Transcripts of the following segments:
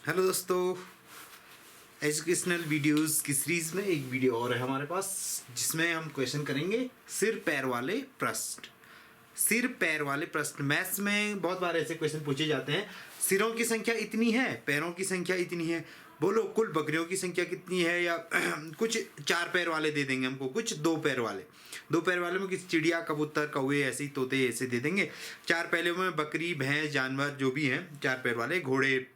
Hello दोस्तों, educational videos की series में एक वीडियो और है हमारे पास, जिसमें हम क्वेश्चन करेंगे सिर पैर वाले प्रश्न। सिर पैर वाले प्रश्न मैथ्स में बहुत बार ऐसे क्वेश्चन पूछे जाते हैं। सिरों की संख्या इतनी है, पैरों की संख्या इतनी है, बोलो कुल बकरियों की संख्या कितनी है। या कुछ 4 पैर वाले दे देंगे हमको, कुछ 2 पैर वाले। 2 पैर वाले में किसी चिड़िया, कबूतर, कौवे, ऐसे ही तोते ऐसे दे देंगे। 4 पैरों में बकरी, भैंस, जानवर जो भी हैं 4 पैर वाले, घोड़े,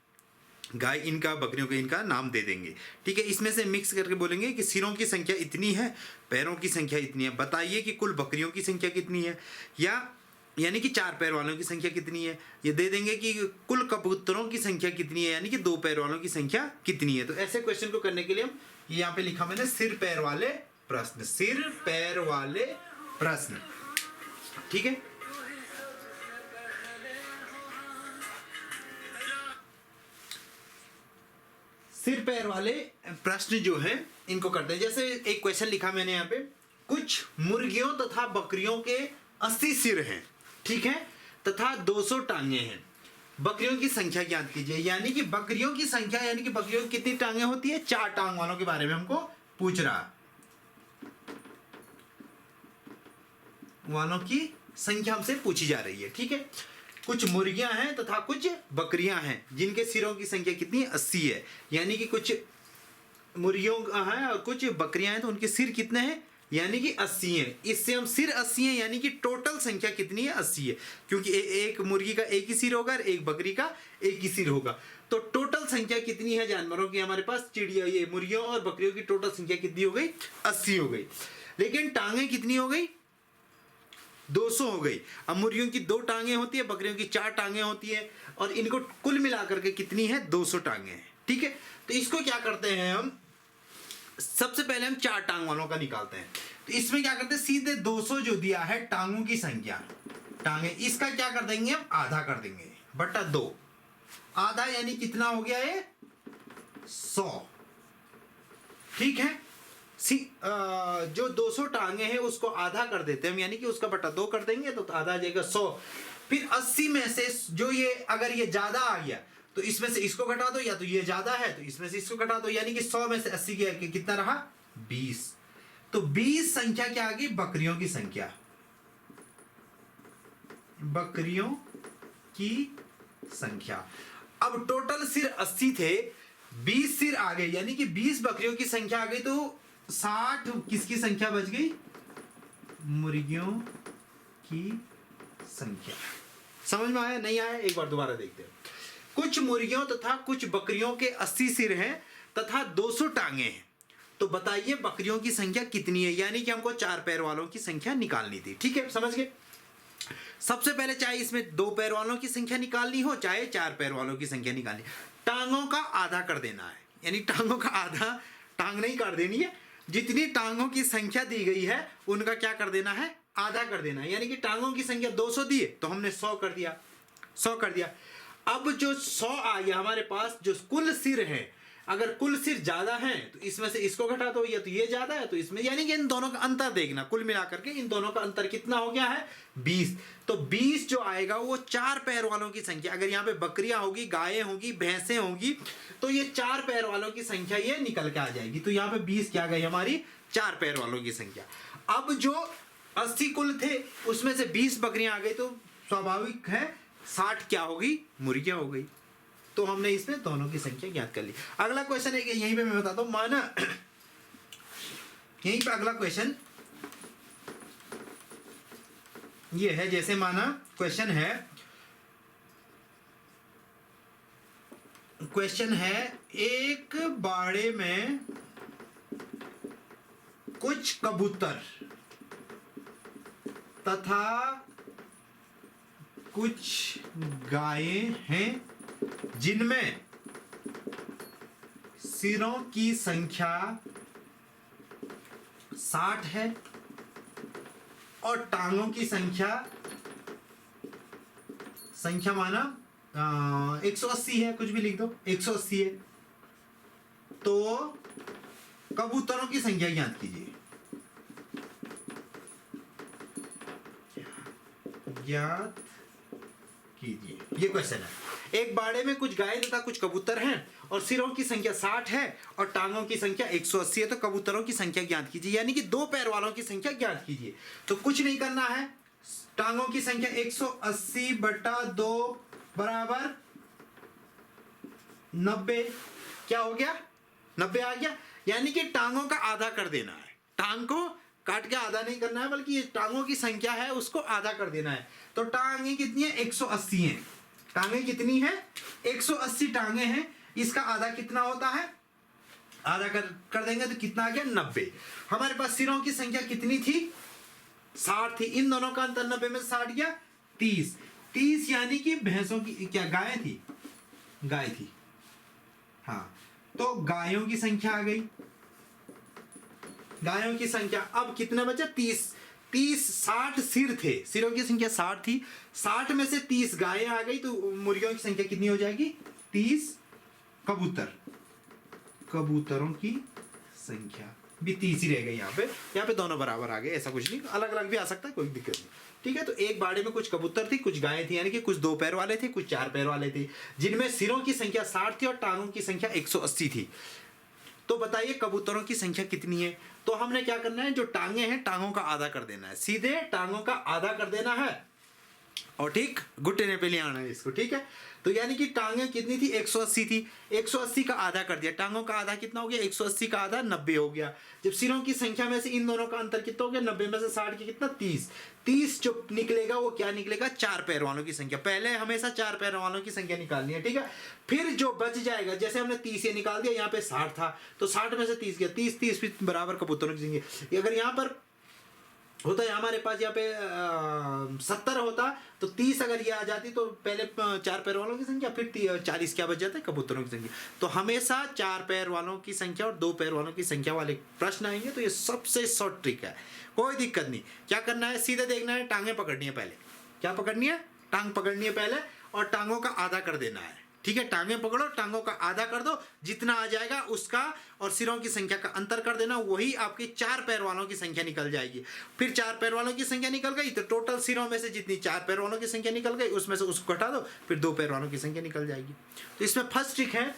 गाय, इनका, बकरियों के इनका नाम दे देंगे। ठीक है, इसमें से मिक्स करके बोलेंगे कि सिरों की संख्या इतनी है, पैरों की संख्या इतनी है, बताइए कि कुल बकरियों की संख्या कितनी है। या यानी कि 4 पैर वालों की संख्या कितनी है। ये दे देंगे कि कुल कबूतरों की संख्या कितनी है, यानी कि 2 पैर वालों की संख्या कितनी है। तो ऐसे क्वेश्चन को करने के लिए हम यहाँ पे लिखा मैंने सिर पैर वाले प्रश्न, सिर पैर वाले प्रश्न। ठीक है, सिर पैर वाले प्रश्न जो हैं इनको करते हैं। जैसे एक क्वेश्चन लिखा मैंने यहाँ पे, कुछ मुर्गियों तथा बकरियों के 80 सिर हैं, ठीक है, तथा 200 टांगे हैं। बकरियों की संख्या ज्ञात कीजिए। यानी कि बकरियों की संख्या, यानी कि बकरियों की कितनी टांगे होती है, 4 टांग वालों के बारे में हमको पूछ रहा। वालों की संख्या हमसे पूछी जा रही है। ठीक है, कुछ मुर्गियां हैं तथा कुछ बकरियां हैं जिनके सिरों की संख्या कितनी है, 80 है। यानी कि कुछ मुर्गियों हैं और कुछ बकरियां हैं, तो उनके सिर कितने हैं, यानी कि 80 हैं। इससे हम सिर 80 हैं, यानी कि टोटल संख्या कितनी है, 80 है। क्योंकि एक मुर्गी का एक ही सिर होगा और एक बकरी का एक ही सिर होगा। तो टोटल संख्या कितनी है जानवरों की हमारे पास, चिड़िया, ये मुर्गियों और बकरियों की टोटल संख्या कितनी हो गई, 80 हो गई। लेकिन टांगे कितनी हो गई, 200 हो गई। अब मुर्गियों की 2 टांगे होती है, बकरियों की 4 टांगे होती है, और इनको कुल मिलाकर के कितनी है, 200 टांगे हैं। ठीक है, तो इसको क्या करते हैं हम, सबसे पहले हम 4 टांग वालों का निकालते हैं। तो इसमें क्या करते हैं, सीधे 200 जो दिया है टांगों की संख्या, टांगे, इसका क्या कर देंगे हम, आधा कर देंगे, बटा 2। आधा यानी कितना हो गया ये, 100। ठीक है, जो 200 टांगे हैं उसको आधा कर देते हैं हम, यानी कि उसका बटा 2 कर देंगे तो आधा आ जाएगा 100। फिर 80 में से जो ये, अगर ये ज्यादा आ गया तो इसमें से इसको घटा दो, या तो ये ज्यादा है तो इसमें से इसको घटा दो, यानी कि 100 में से 80 की कितना रहा, 20। तो 20 संख्या क्या आ गई, बकरियों की संख्या, बकरियों की संख्या। अब टोटल सिर 80 थे, 20 सिर आ गए, यानी कि 20 बकरियों की संख्या आ गई, तो 60 किसकी संख्या बच गई, मुर्गियों की संख्या। समझ में आया, नहीं आया, एक बार दोबारा देखते हैं। कुछ मुर्गियों तथा कुछ बकरियों के 80 सिर हैं तथा 200 टांगे हैं। तो बताइए बकरियों की संख्या कितनी है, यानी कि हमको 4 पैर वालों की संख्या निकालनी थी। ठीक है, समझ गए। सबसे पहले चाहे इसमें 2 पैर वालों की संख्या निकालनी हो, चाहे 4 पैर वालों की संख्या निकालनी, टांगों का आधा कर देना है। यानी टांगों का आधा, टांग नहीं काट देनी है, जितनी टांगों की संख्या दी गई है उनका क्या कर देना है, आधा कर देना है। यानी कि टांगों की संख्या 200 दी है तो हमने 100 कर दिया, 100 कर दिया। अब जो 100 आ गया हमारे पास, जो कुल सिर है, अगर कुल सिर ज्यादा है तो इसमें से इसको घटा दो, या तो ये ज्यादा है तो इसमें, यानी कि इन दोनों का अंतर देखना, कुल मिलाकर के इन दोनों का अंतर कितना हो गया है, 20। तो 20 जो आएगा वो 4 पैर वालों की संख्या, अगर यहाँ पे बकरियां होगी, गायें होगी, भैंसें होंगी, तो ये 4 पैर वालों की संख्या ये निकल के आ जाएगी। तो यहाँ पे 20 क्या गई हमारी, 4 पैर वालों की संख्या। अब जो 80 कुल थे उसमें से 20 बकरियां आ गई, तो स्वाभाविक है 60 क्या होगी, मुर्गियां हो गई। तो हमने इसमें दोनों की संख्या ज्ञात कर ली। अगला क्वेश्चन है, यहीं पे मैं बताता हूं, माना यहीं पे अगला क्वेश्चन ये है, जैसे माना क्वेश्चन है एक बाड़े में कुछ कबूतर तथा कुछ गायें हैं जिनमें सिरों की संख्या 60 है और टांगों की संख्या माना 180 है, कुछ भी लिख दो, 180 है। तो कबूतरों की संख्या ज्ञात कीजिए, ज्ञात कीजिए, ये क्वेश्चन है। एक बाड़े में कुछ गाय तथा कुछ कबूतर हैं और सिरों की संख्या 60 है और टांगों की संख्या 180 है, तो कबूतरों की संख्या ज्ञात कीजिए, यानी कि 2 पैर वालों की संख्या ज्ञात कीजिए। तो कुछ नहीं करना है, टांगों की संख्या 180/2 बराबर 90, क्या हो गया 90 आ गया, यानी कि टांगों का आधा कर देना है। टांग को काट के आधा नहीं करना है, बल्कि ये टांगों की संख्या है उसको आधा कर देना है। तो टांगे कितनी है 180 है, टांगे कितनी है 180 टांगे हैं, इसका आधा कितना होता है, आधा कर देंगे तो कितना आ गया 90। हमारे पास सिरों की संख्या कितनी थी 60 थी, इन दोनों का अंतर 90 में 60 गया 30, यानी कि भैंसों की क्या गाय थी, गाय थी, हाँ। तो गायों की संख्या आ गई, गायों की संख्या अब कितना बचा 30, 60 सिर थे, सिरों की संख्या 60 थी, 60 में से 30 गायें आ गई, तो मुर्गियों की संख्या कितनी हो जाएगी 30, कबूतरों की संख्या भी 30 ही रह गई। यहाँ पे दोनों बराबर आ गए, ऐसा कुछ नहीं, अलग अलग भी आ सकता है, कोई दिक्कत नहीं, ठीक है। तो एक बाड़े में कुछ कबूतर थी, कुछ गायें थी, यानी कि कुछ 2 पैर वाले थे, कुछ 4 पैर वाले थे, जिनमें सिरों की संख्या 60 थी और टांगों की संख्या 180 थी। तो बताइए कबूतरों की संख्या कितनी है। तो हमने क्या करना है, जो टांगे हैं टांगों का आधा कर देना है, सीधे टांगों का आधा कर देना है और ठीक घुटने ने पे ले आना है इसको, ठीक है। तो यानी कि टांगे कितनी थी 180 थी, 180 का आधा कर दिया, टांगों का आधा कितना हो गया 180 का आधा 90 हो गया। जब सिरों की संख्या में से इन दोनों का अंतर कितना हो गया 90 में से 60 की कितना 30 जो निकलेगा वो क्या निकलेगा 4 पैर वालों की संख्या। पहले हमेशा 4 पैर वालों की संख्या निकालनी है, ठीक है। फिर जो बच जाएगा, जैसे हमने 30 ये निकाल दिया, यहाँ पे 60 था तो 60 में से 30 गया, 30 बराबर कबूतरों की संख्या। अगर यहाँ पर होता है हमारे पास यहाँ पे 70 होता तो 30 अगर ये आ जाती तो पहले 4 पैर वालों की संख्या, फिर 40 क्या बच जाता है कबूतरों की संख्या। तो हमेशा 4 पैर वालों की संख्या और 2 पैर वालों की संख्या वाले प्रश्न आएंगे, तो ये सबसे शॉर्ट ट्रिक है, कोई दिक्कत नहीं। क्या करना है, सीधे देखना है, टांगे पकड़नी है पहले, क्या पकड़नी है, टांग पकड़नी है पहले और टांगों का आधा कर देना है, ठीक है। टांगे पकड़ो, टांगों का आधा कर दो, जितना आ जाएगा उसका और सिरों की संख्या का अंतर कर देना, वही आपकी 4 पैर वालों की संख्या निकल जाएगी। फिर 4 पैर वालों की संख्या निकल गई तो टोटल सिरों में से जितनी 4 पैर वालों की संख्या निकल गई उसमें से उसको घटा दो, फिर 2 पैर वालों की संख्या निकल जाएगी। तो इसमें फर्स्ट ट्रिक है,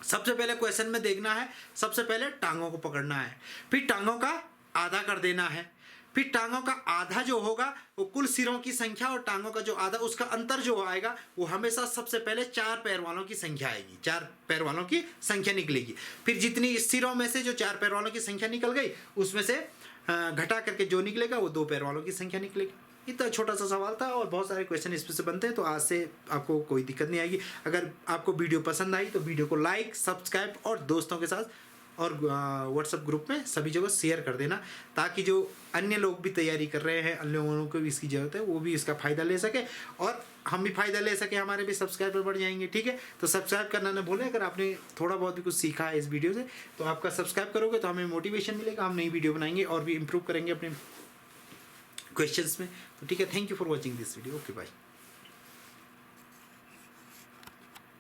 सबसे पहले क्वेश्चन में देखना है, सबसे पहले टांगों को पकड़ना है, फिर टांगों का आधा कर देना है, फिर टांगों का आधा जो होगा वो कुल सिरों की संख्या और टांगों का जो आधा उसका अंतर जो आएगा वो हमेशा सबसे पहले 4 पैर वालों की संख्या आएगी, 4 पैर वालों की संख्या निकलेगी। फिर जितनी सिरों में से जो 4 पैर वालों की संख्या निकल गई उसमें से घटा करके जो निकलेगा वो 2 पैर वालों की संख्या निकलेगी। इतना छोटा सा सवाल था और बहुत सारे क्वेश्चन इसमें से बनते हैं, तो आज से आपको कोई दिक्कत नहीं आएगी। अगर आपको वीडियो पसंद आई तो वीडियो को लाइक, सब्सक्राइब और दोस्तों के साथ और व्हाट्सएप ग्रुप में सभी जगह शेयर कर देना, ताकि जो अन्य लोग भी तैयारी कर रहे हैं, अन्य लोगों को भी इसकी ज़रूरत है, वो भी इसका फ़ायदा ले सके और हम भी फ़ायदा ले सके, हमारे भी सब्सक्राइबर बढ़ जाएंगे, ठीक है। तो सब्सक्राइब करना ना भूलें। अगर आपने थोड़ा बहुत भी कुछ सीखा है इस वीडियो से तो आपका सब्सक्राइब करोगे तो हमें मोटिवेशन मिलेगा, हम नई वीडियो बनाएंगे और भी इम्प्रूव करेंगे अपने क्वेश्चंस में। तो ठीक है, thank you for watching this video, okay bye.